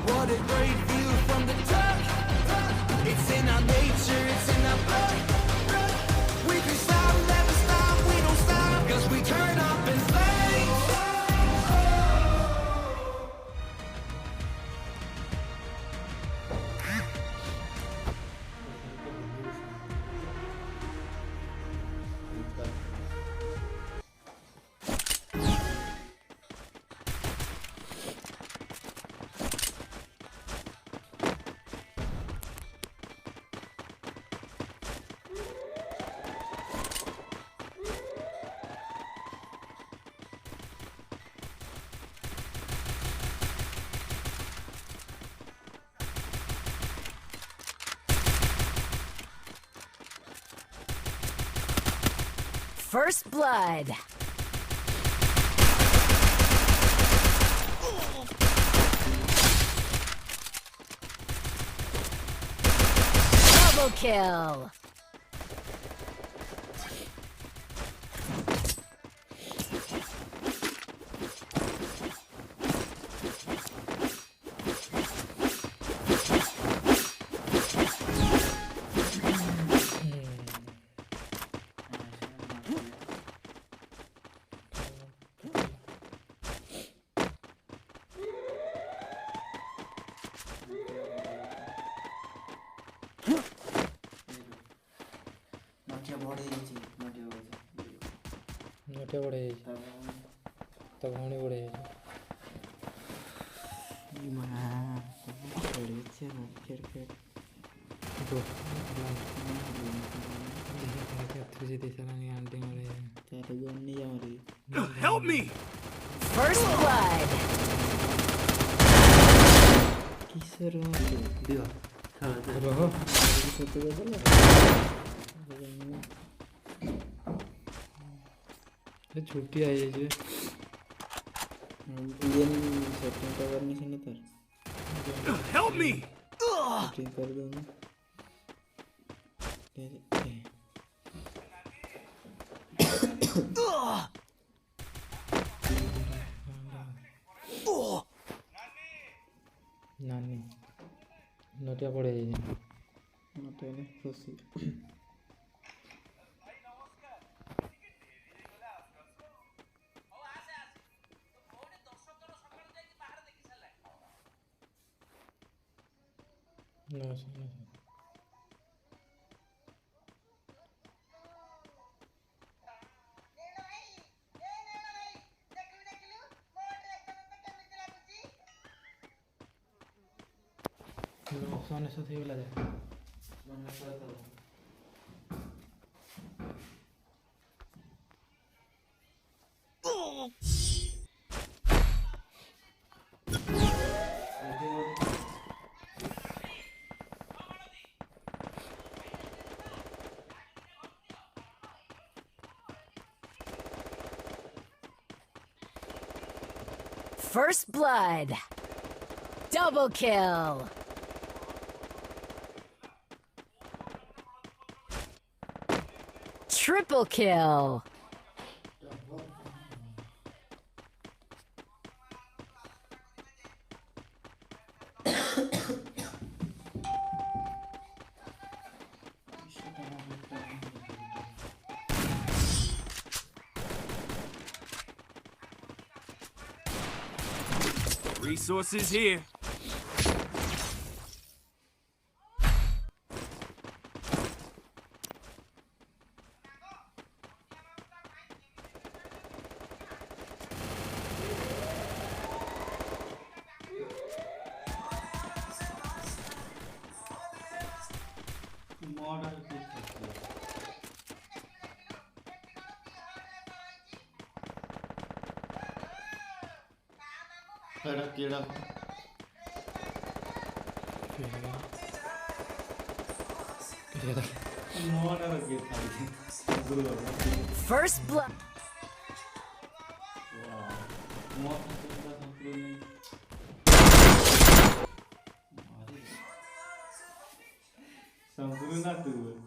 What a great view from the top. It's in our nature, it's in our blood. We can stop, never stop, we don't stop, cause we turn up in flames. First blood. Double kill. नोटे बड़े तब होने बड़े Help me! First blood. छुट्टी आई है जो setting करनी से नहीं तर Help me! ठीक कर दूंगा नानी नोटिया पड़े नोटिया ने खुशी No. सोने से थी वाला है First blood. Double kill. Triple kill. Resources here. कीड़ा First blood. संपूर्ण